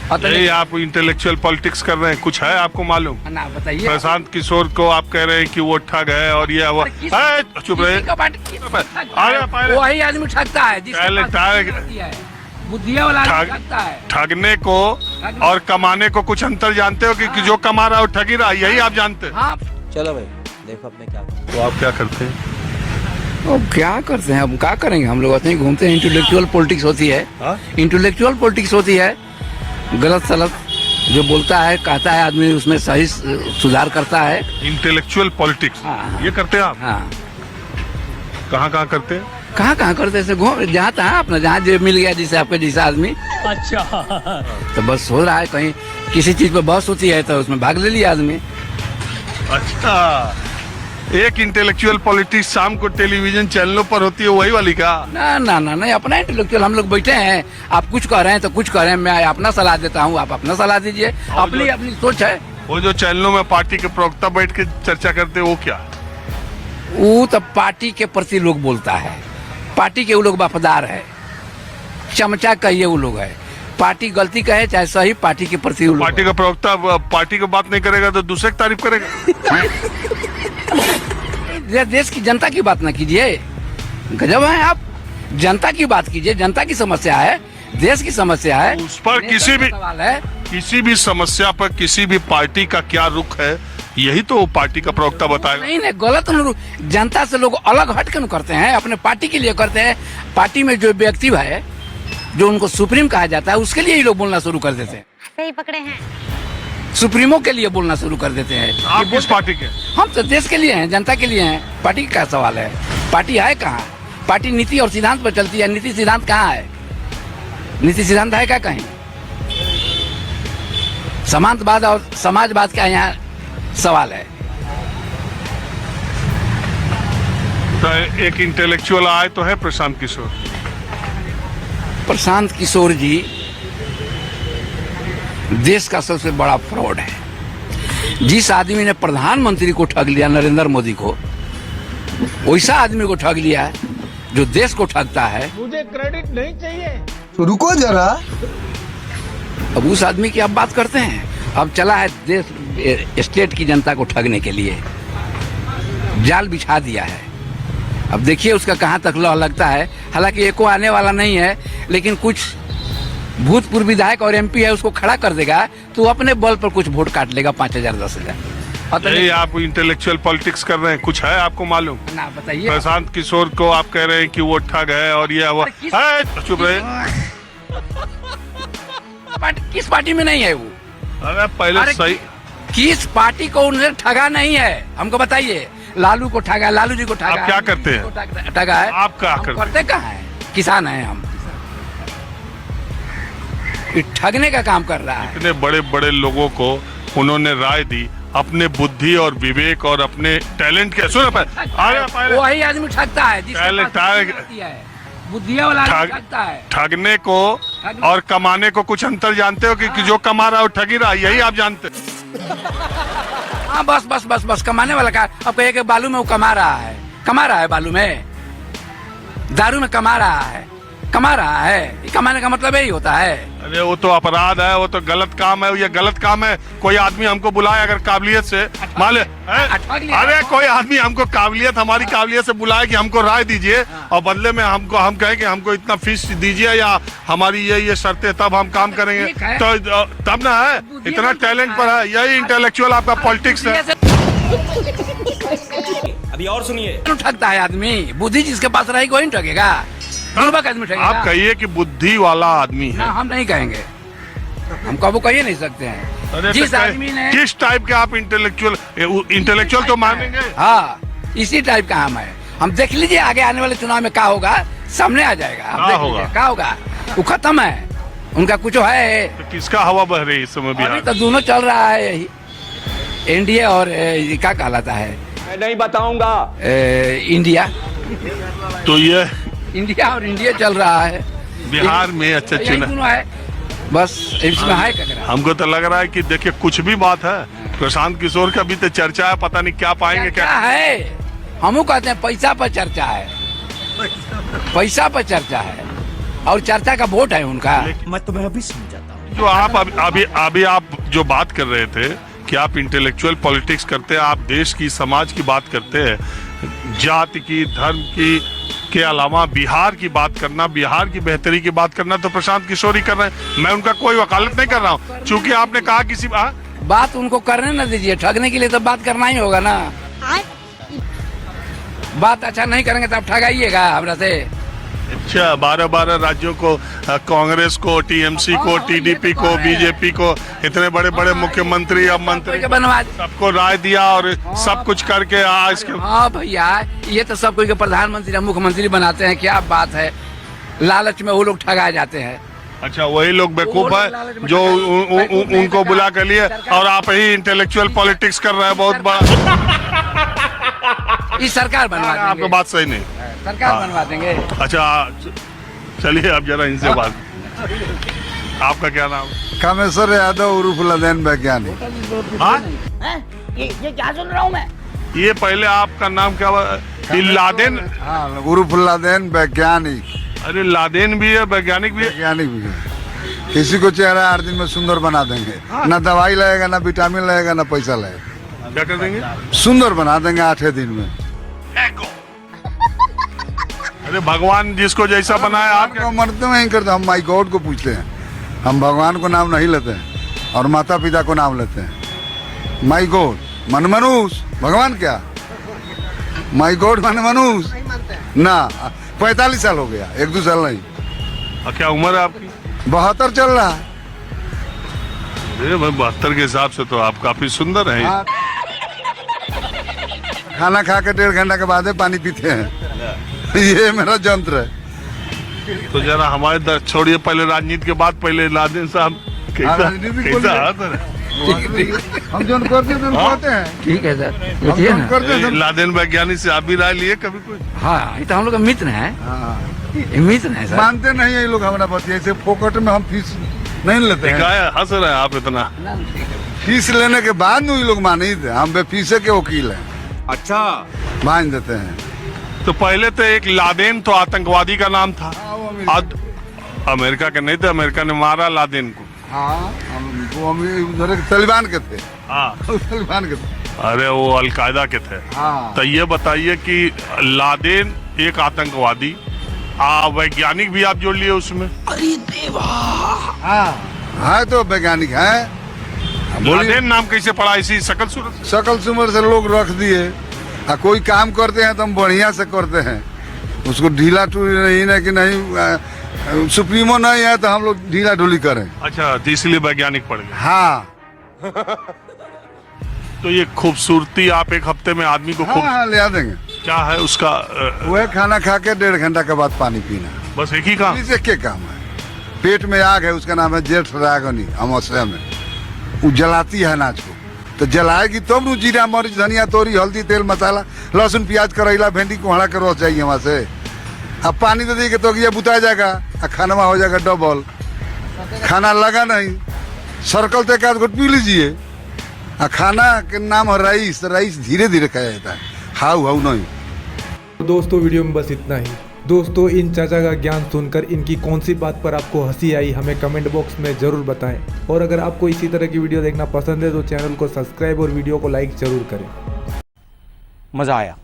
नहीं, आप intellectual politics कर रहे हैं, कुछ है आपको मालूम? ना बताइए। प्रशांत किशोर को आप कह रहे हैं कि वो ठग है और ये वो, चुप रहे। वही आदमी ठगता है पहले बुद्धिया वाला आदमी ठगता है। ठगने को और कमाने को कुछ अंतर जानते हो कि जो कमा रहा है वो ठगी रहा है, यही आप जानते हैं? हाँ। चलो भाई देखो अपने क्या। तो आप क्या करते हैं? अब क्या करते हैं, अब क्या करेंगे, हम लोग ऐसे ही घूमते हैं। इंटेलेक्चुअल पॉलिटिक्स होती है, इंटेलेक्चुअल पॉलिटिक्स होती है। गलत सलत जो बोलता है कहता है आदमी, उसमें सही सुधार करता है। इंटेलेक्चुअल पॉलिटिक्स ये करते हैं आप? हाँ। कहाँ कहाँ करते हैं? कहाँ करते हैं, घूम जहाँ तहाँ अपना, जहाँ जो मिल गया जिसे आपके जैसा आदमी। अच्छा। तो बस हो रहा है, कहीं किसी चीज पे बहस होती है तो उसमें भाग ले लिया आदमी। अच्छा, एक इंटेलेक्चुअल पॉलिटिक्स शाम को टेलीविजन चैनलों पर होती है, वही वाली का? ना ना ना नहीं, अपना इंटेलेक्चुअल। हम लोग बैठे हैं, आप कुछ कह रहे हैं तो कुछ कह रहे हैं, मैं अपना सलाह देता हूँ, आप अपना सलाह दीजिए। अपनी अपनी सोच है। वो जो चैनलों में पार्टी के प्रवक्ता बैठ के चर्चा करते हैं, वो क्या? वो तो पार्टी के प्रति लोग बोलता है, पार्टी के वो लोग वफादार है, चमचा कहिए वो लोग है। पार्टी गलती कहे चाहे सही, पार्टी के प्रति पार्टी का प्रवक्ता पार्टी की बात नहीं करेगा तो दूसरे की तारीफ करेगा। देश की जनता की बात ना कीजिए, गजब है आप। जनता की बात कीजिए, जनता की समस्या है, देश की समस्या है। उस पर किसी भी सवाल है, किसी भी समस्या पर किसी भी पार्टी का क्या रुख है, यही तो पार्टी का प्रवक्ता बताएगा। नहीं गलत जनता से लोग अलग हट कर करते हैं, अपने पार्टी के लिए करते हैं। पार्टी में जो व्यक्ति है, जो उनको सुप्रीम कहा जाता है, उसके लिए ही लोग बोलना शुरू कर देते हैं। सही पकड़े हैं। सुप्रीमो के लिए बोलना शुरू कर देते हैं। आप किस पार्टी के? हम तो देश के लिए हैं, जनता के लिए हैं। पार्टी का सवाल है, पार्टी है कहाँ? पार्टी नीति और सिद्धांत पर चलती है, नीति सिद्धांत कहाँ है? नीति सिद्धांत है क्या कहीं? समांतवाद और समाजवाद का यहाँ सवाल है। तो एक इंटेलेक्चुअल आए तो है प्रशांत किशोर। प्रशांत किशोर जी देश का सबसे बड़ा फ्रॉड है। जिस आदमी ने प्रधानमंत्री को ठग लिया, नरेंद्र मोदी को, वैसा आदमी को ठग लिया है जो देश को ठगता है। मुझे क्रेडिट नहीं चाहिए। तो रुको जरा, अब उस आदमी की आप बात करते हैं। अब चला है देश स्टेट की जनता को ठगने के लिए, जाल बिछा दिया है। अब देखिए उसका कहाँ तक लॉ लगता है। हालांकि एको आने वाला नहीं है, लेकिन कुछ भूतपूर्व विधायक और एमपी है, उसको खड़ा कर देगा तो अपने बल पर कुछ वोट काट लेगा, 5,000 10,000। नहीं, आप इंटेलेक्चुअल पॉलिटिक्स कर रहे हैं, कुछ है आपको मालूम? ना बताइए। प्रशांत किशोर को आप कह रहे हैं कि वो ठग है और ये वो, चुप रहे। किस पार्टी में नहीं है वो? अरे पहले सही, किस पार्टी को उन्होंने ठगा नहीं है, हमको बताइए। लालू को ठगा, लालू जी को ठगा। आप क्या करते हैं? ठगा है। आप क्या करते कहाँ है? किसान है हम। ठगने का काम कर रहा है। इतने बड़े बड़े लोगों को उन्होंने राय दी अपने बुद्धि और विवेक और अपने टैलेंट के। सुनो वही आदमी ठगता है, बुद्धिया वाला आदमी ठगता है। ठगने को और कमाने को कुछ अंतर जानते हो कि जो कमा रहा है वो ठगी रहा है, यही आप जानते हैं? हाँ बस बस बस बस कमाने वाला का। अब कहिए कि बालू में वो कमा रहा है, बालू में, दारू में कमा रहा है। कमाने का मतलब यही होता है। अरे वो तो अपराध है, वो तो गलत काम है, ये गलत काम है। कोई आदमी हमको बुलाए अगर काबिलियत से, मान ले, अरे कोई आदमी हमको हमारी काबिलियत से बुलाए कि हमको राय दीजिए और बदले में हम कहें कि हमको इतना फीस दीजिए या हमारी ये शर्तें, तब हम काम करेंगे, तो तब ना है। इतना टैलेंट पर है, यही इंटेलेक्चुअल आपका पॉलिटिक्स है। अभी और सुनिए। ठगता है आदमी, बुद्धि जिसके पास रहेगी वही ठगेगा। आप कहिए कि बुद्धि वाला आदमी है। हम नहीं कहेंगे, हम कबू कह नहीं सकते हैं। जिस आदमी ने किस टाइप के आप इंटेलेक्चुअल तो मानेंगे। हाँ, इसी टाइप का हम है। हम देख लीजिए आगे आने वाले चुनाव में क्या होगा, सामने आ जाएगा। क्या होगा वो खत्म है, उनका कुछ है। तो किसका हवा बह रही है इस समय बिहार? तो दोनों चल रहा है, यही एनडीए और क्या कहलाता है, मैं नहीं बताऊंगा। इंडिया। तो ये इंडिया और इंडिया चल रहा है बिहार में। अच्छा चुनाव है, बस इसमें है। हमको तो लग रहा है कि देखिए कुछ भी बात है, प्रशांत किशोर का भी तो चर्चा है, पता नहीं क्या पाएंगे। क्या है, हम कहते हैं पैसा पर चर्चा है, पैसा पर चर्चा है और चर्चा का वोट है उनका। मैं तुम्हें अभी समझाता हूँ। जो आप अभी आप जो बात कर रहे थे कि आप इंटेलेक्चुअल पॉलिटिक्स करते हैं, आप देश की समाज की बात करते हैं, जाति की, धर्म की के अलावा बिहार की बात करना, बिहार की बेहतरी की बात करना तो प्रशांत किशोर ही कर रहे हैं। मैं उनका कोई वकालत नहीं कर रहा हूँ, चूंकि आपने कहा किसी बात उनको करने न दीजिए, ठगने के लिए तो बात करना ही होगा ना। बात अच्छा नहीं करेंगे तो आप ठगाइएगा हमरा से। अच्छा, 12 राज्यों को, कांग्रेस को, टीएमसी को, टीडीपी को, बीजेपी को, इतने बड़े बड़े मुख्यमंत्री अब मंत्री सबको राय दिया और सब कुछ करके आज के। हाँ भैया, ये तो सब कोई के प्रधानमंत्री या मुख्यमंत्री बनाते हैं, क्या बात है। लालच में वो लोग ठगा जाते हैं। अच्छा, वही लोग बेवकूफ है जो उनको बुला कर लिए, और आप ही इंटेलेक्चुअल पॉलिटिक्स कर रहे हैं बहुत बड़ा। इस सरकार बनवा देंगे। आपकी बात सही नहीं, सरकार बनवा देंगे। अच्छा, चलिए अब जरा इनसे बात। आपका क्या नाम? कामेश्वर यादव उर्फ लादेन वैज्ञानिक। ये क्या सुन रहा हूँ मैं? ये पहले आपका नाम क्या हुआ? लादेन? हाँ, उर्फ लादेन वैज्ञानिक। अरे लादेन भी है, वैज्ञानिक भी है। वैज्ञानिक भी है। किसी को चेहरा 8 दिन में सुंदर बना देंगे। ना दवाई लगेगा, ना विटामिन लगेगा, ना पैसा लगेगा। क्या कर देंगे? सुंदर बना देंगे 8 दिन में। अरे भगवान जिसको जैसा बनाया आप क्या? मरते नहीं करते, हम माई गॉड को पूछते हैं। हम भगवान को नाम नहीं लेते हैं और माता पिता को नाम लेते हैं। माई गॉड मन मनुष्य, भगवान क्या? माई गॉड मन मनुष्य ना। 45 साल हो गया, 1-2 साल नहीं। क्या उम्र है आपकी? 72 चल रहा है। अरे भाई, 72 के हिसाब से तो आप काफी सुंदर हैं। हाँ। खाना खा के 1.5 घंटा के बाद पानी पीते हैं। ये मेरा जंत्र है। तो जरा हमारे छोड़िए, पहले राजनीति के बाद पहले लादेन साहब हम जो करते हैं ठीक है सर, हम जो करते हैं। लादेन वैज्ञानिक से आप भी राय लिए कभी कोई? हाँ, ये तो हम लोग का मित्र है। ये मित्र है सर। मानते नहीं है ये लोग हमारा बात। ऐसे फोकट में हम फीस नहीं लेते हैं। हंस रहे हैं आप इतना? फीस लेने के बाद ये लोग मान ही थे। हम बेफीसे के वकील हैं। अच्छा, मान देते हैं। तो पहले तो एक लादेन तो आतंकवादी का नाम था, अमेरिका के नहीं थे, अमेरिका ने मारा लादेन को। हाँ, हम उधर तालिबान के थे। हाँ, तालिबान के थे। अरे वो अलकायदा के थे। हाँ। तो ये बताइए कि लादेन एक आतंकवादी, वैज्ञानिक भी आप जोड़ लिए उसमें? अरे देवा, हाँ तो वैज्ञानिक है। लादेन नाम कैसे पड़ा? इसी शकल सूरत? शकल सुमर से लोग रख दिए। कोई काम करते हैं तो हम बढ़िया से करते हैं, उसको ढीला टूली नहीं कि नहीं सुप्रीमो नहीं है तो हम लोग ढीला ढूली करें। अच्छा, तो इसलिए वैज्ञानिक पड़ गए। हाँ। तो ये खूबसूरती आप एक हफ्ते में आदमी को हाँ, ले आ देंगे। क्या है उसका? वह खाना खा के 1.5 घंटा के बाद पानी पीना, बस एक ही काम? एक ही काम है। पेट में आग है, उसका नाम है जेठ रागनी। अमावस्या में वो जलाती है अनाज को, तो जलाएगी तब जीरा मरीच धनिया तोरी हल्दी तेल मसाला लहसुन प्याज करेला भिंडी कोहड़ा के रस चाहिए वहाँ से। अब पानी दे देंगे तो ये बुता जाएगा और खाना हो जाएगा डबल। खाना लगा नहीं, सर्कल तो एक आध घुट पी लीजिए। खाना के नाम है राइस। राइस धीरे धीरे खाया जाता है, हाउ हाउ नहीं। दोस्तों, वीडियो में बस इतना ही। दोस्तों, इन चाचा का ज्ञान सुनकर इनकी कौन सी बात पर आपको हंसी आई हमें कमेंट बॉक्स में ज़रूर बताएं। और अगर आपको इसी तरह की वीडियो देखना पसंद है तो चैनल को सब्सक्राइब और वीडियो को लाइक ज़रूर करें। मजा आया।